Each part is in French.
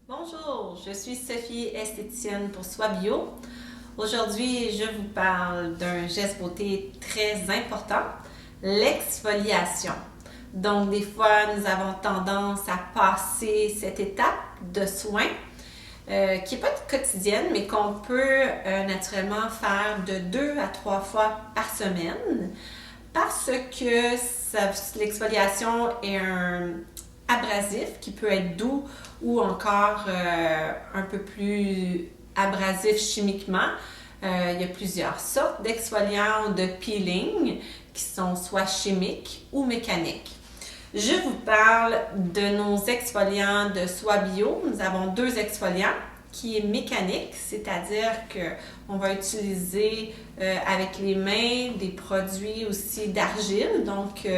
Bonjour, je suis Sophie esthéticienne pour Soi Bio. Aujourd'hui, je vous parle d'un geste beauté très important, l'exfoliation. Donc, des fois, nous avons tendance à passer cette étape de soin qui n'est pas quotidienne, mais qu'on peut naturellement faire de 2 à 3 fois par semaine parce que l'exfoliation est un abrasif qui peut être doux ou encore un peu plus abrasif chimiquement. Il y a plusieurs sortes d'exfoliants ou de peeling qui sont soit chimiques ou mécaniques. Je vous parle de nos exfoliants de Soi Bio. Nous avons 2 exfoliants qui est mécanique, c'est-à-dire qu'on va utiliser avec les mains des produits aussi d'argile. Donc,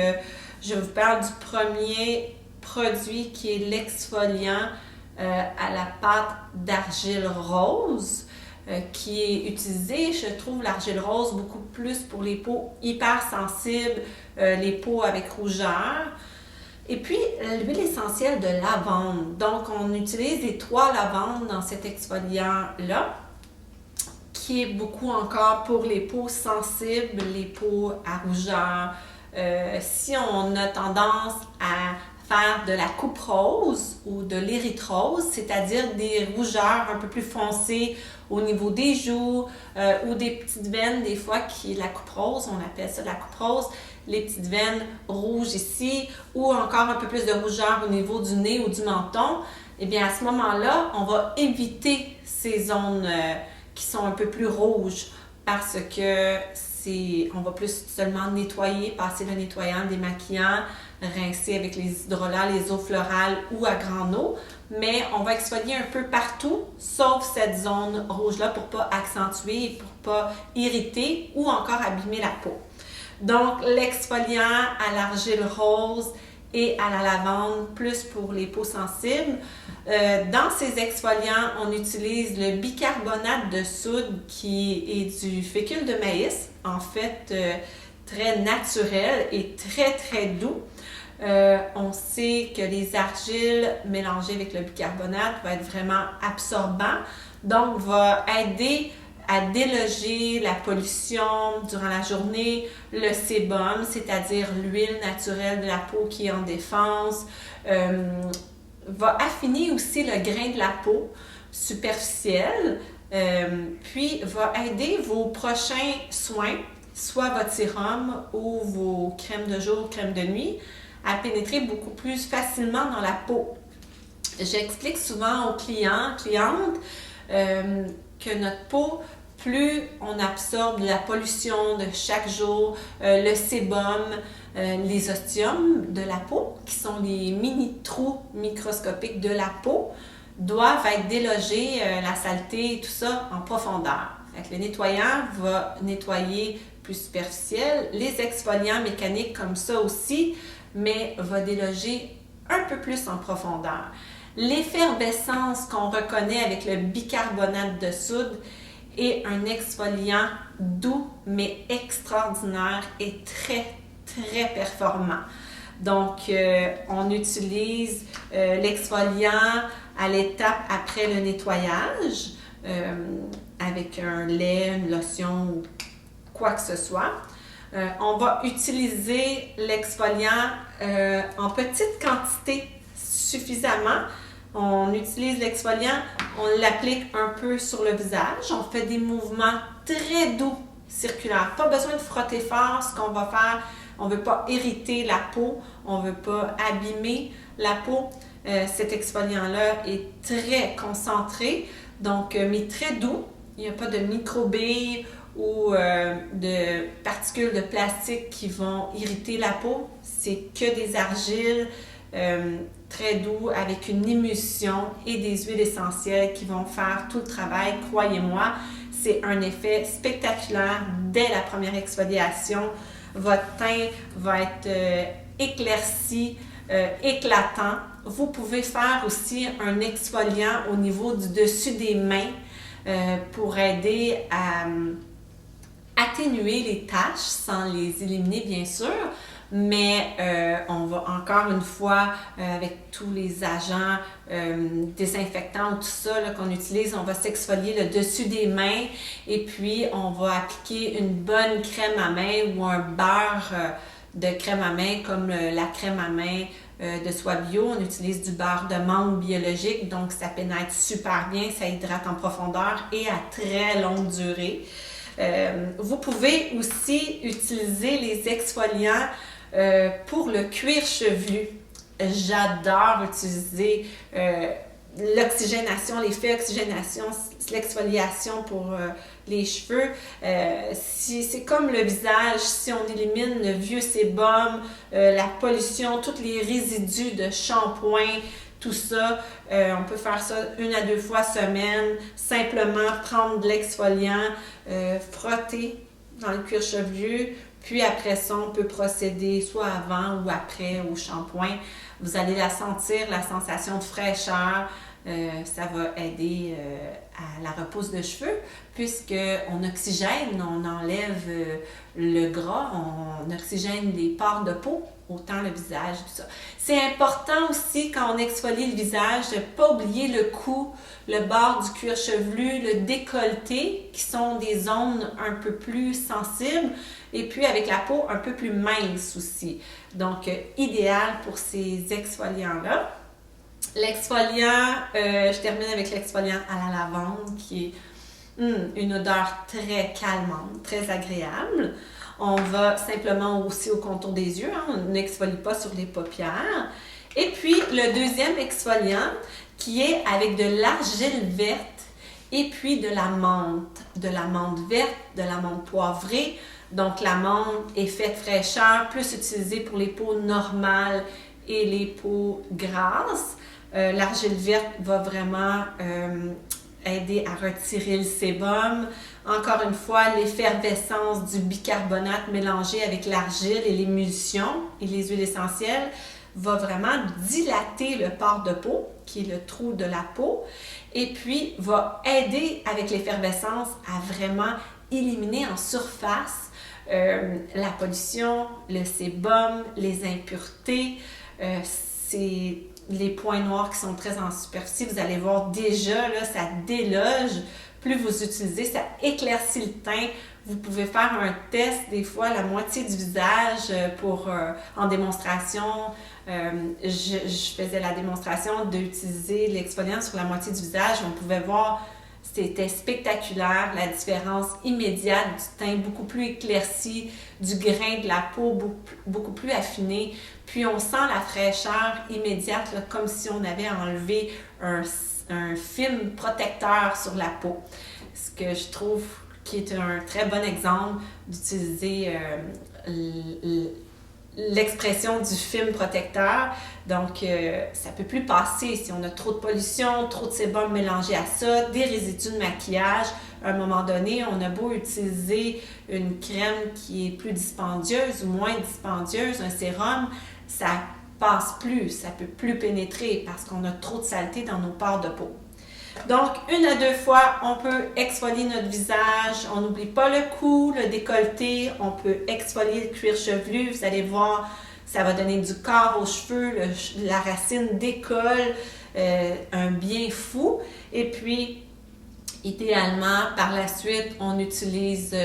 je vous parle du premier produit qui est l'exfoliant à la pâte d'argile rose qui est utilisé. Je trouve l'argile rose beaucoup plus pour les peaux hypersensibles, les peaux avec rougeur. Et puis, l'huile essentielle de lavande. Donc, on utilise les 3 lavandes dans cet exfoliant-là, qui est beaucoup encore pour les peaux sensibles, les peaux à rougeur. Si on a tendance à faire de la coupe rose ou de l'érythrose, c'est-à-dire des rougeurs un peu plus foncées au niveau des joues ou des petites veines, des fois qui est la coupe rose, on appelle ça la coupe rose, les petites veines rouges ici ou encore un peu plus de rougeur au niveau du nez ou du menton, eh bien à ce moment-là, on va éviter ces zones qui sont un peu plus rouges parce que on va plus seulement nettoyer, passer le nettoyant, démaquillant, rincer avec les hydrolats, les eaux florales ou à grande eau, mais on va exfolier un peu partout, sauf cette zone rouge-là pour ne pas accentuer et pour ne pas irriter ou encore abîmer la peau. Donc, l'exfoliant à l'argile rose et à la lavande, plus pour les peaux sensibles. Dans ces exfoliants, on utilise le bicarbonate de soude qui est du fécule de maïs, en fait très naturel et très très doux. On sait que les argiles mélangées avec le bicarbonate vont être vraiment absorbants, donc va aider à déloger la pollution durant la journée, le sébum, c'est-à-dire l'huile naturelle de la peau qui est en défense, va affiner aussi le grain de la peau superficielle, puis va aider vos prochains soins, soit votre sérum ou vos crèmes de jour, crèmes de nuit, à pénétrer beaucoup plus facilement dans la peau. J'explique souvent aux clientes que notre peau, plus on absorbe de la pollution de chaque jour, le sébum, les ostiums de la peau, qui sont les mini-trous microscopiques de la peau, doivent être délogés, la saleté et tout ça en profondeur. Fait que le nettoyant va nettoyer plus superficiel, les exfoliants mécaniques comme ça aussi, mais va déloger un peu plus en profondeur. L'effervescence qu'on reconnaît avec le bicarbonate de soude est un exfoliant doux mais extraordinaire et très très performant. Donc, on utilise l'exfoliant à l'étape après le nettoyage avec un lait, une lotion ou quoi que ce soit. On va utiliser l'exfoliant en petite quantité suffisamment. On utilise l'exfoliant, on l'applique un peu sur le visage, on fait des mouvements très doux, circulaires. Pas besoin de frotter fort. Ce qu'on va faire, on ne veut pas irriter la peau, on ne veut pas abîmer la peau. Cet exfoliant-là est très concentré, donc mais très doux. Il n'y a pas de microbilles ou de particules de plastique qui vont irriter la peau. C'est que des argiles très doux avec une émulsion et des huiles essentielles qui vont faire tout le travail. Croyez-moi, c'est un effet spectaculaire dès la première exfoliation. Votre teint va être éclairci, éclatant. Vous pouvez faire aussi un exfoliant au niveau du dessus des mains pour aider atténuer les taches sans les éliminer bien sûr, mais on va encore une fois, avec tous les agents désinfectants, tout ça qu'on utilise, on va s'exfolier le dessus des mains et puis on va appliquer une bonne crème à main ou un beurre de crème à main comme la crème à main de soie bio. On utilise du beurre de mangue biologique, donc ça pénètre super bien, ça hydrate en profondeur et à très longue durée. Vous pouvez aussi utiliser les exfoliants pour le cuir chevelu. J'adore utiliser l'oxygénation, l'effet oxygénation, l'exfoliation pour les cheveux. C'est comme le visage, si on élimine le vieux sébum, la pollution, tous les résidus de shampoing, tout ça, on peut faire ça 1 à 2 fois semaine, simplement prendre de l'exfoliant, frotter dans le cuir chevelu, puis après ça, on peut procéder soit avant ou après au shampoing. Vous allez la sentir, la sensation de fraîcheur, ça va aider à la repousse de cheveux puisqu'on oxygène, on enlève le gras, on oxygène les pores de peau, autant le visage, tout ça. C'est important aussi quand on exfolie le visage de ne pas oublier le cou, le bord du cuir chevelu, le décolleté qui sont des zones un peu plus sensibles et puis avec la peau un peu plus mince aussi. Donc, idéal pour ces exfoliants-là. L'exfoliant, je termine avec l'exfoliant à la lavande qui est une odeur très calmante, très agréable. On va simplement aussi au contour des yeux, on n'exfolie pas sur les paupières. Et puis, le deuxième exfoliant qui est avec de l'argile verte et puis de la menthe verte, de la menthe poivrée. Donc, la menthe, effet de fraîcheur, plus utilisée pour les peaux normales et les peaux grasses. L'argile verte va vraiment aider à retirer le sébum. Encore une fois, l'effervescence du bicarbonate mélangé avec l'argile et l'émulsion et les huiles essentielles va vraiment dilater le pore de peau, qui est le trou de la peau, et puis va aider avec l'effervescence à vraiment éliminer en surface la pollution, le sébum, les impuretés. C'est les points noirs qui sont très en superficie. Vous allez voir déjà, là, ça déloge. Plus vous utilisez, ça éclaircit le teint. Vous pouvez faire un test, des fois, la moitié du visage en démonstration. Je faisais la démonstration d'utiliser l'exfoliant sur la moitié du visage. On pouvait voir, c'était spectaculaire, la différence immédiate du teint, beaucoup plus éclairci, du grain de la peau, beaucoup plus affiné. Puis on sent la fraîcheur immédiate, là, comme si on avait enlevé un film protecteur sur la peau. Ce que je trouve qui est un très bon exemple d'utiliser l'expression du film protecteur. Donc, ça ne peut plus passer si on a trop de pollution, trop de sébum mélangé à ça, des résidus de maquillage. À un moment donné, on a beau utiliser une crème qui est plus dispendieuse ou moins dispendieuse, un sérum, ça passe plus, ça peut plus pénétrer parce qu'on a trop de saleté dans nos pores de peau. Donc, 1 à 2 fois, on peut exfolier notre visage. On n'oublie pas le cou, le décolleté. On peut exfolier le cuir chevelu. Vous allez voir, ça va donner du corps aux cheveux. La racine décolle, un bien fou. Et puis, idéalement, par la suite, on utilise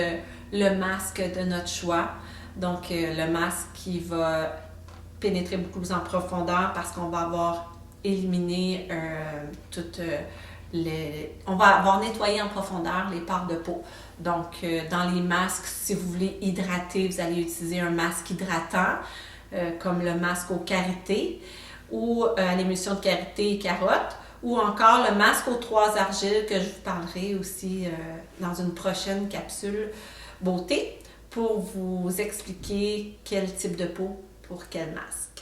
le masque de notre choix. Donc, le masque qui va pénétrer beaucoup plus en profondeur parce qu'on va avoir éliminé on va avoir nettoyé en profondeur les pores de peau. Donc, dans les masques, si vous voulez hydrater, vous allez utiliser un masque hydratant, comme le masque aux karités ou à l'émulsion de karité et carotte, ou encore le masque aux 3 argiles que je vous parlerai aussi dans une prochaine capsule beauté pour vous expliquer quel type de peau pour quel masque.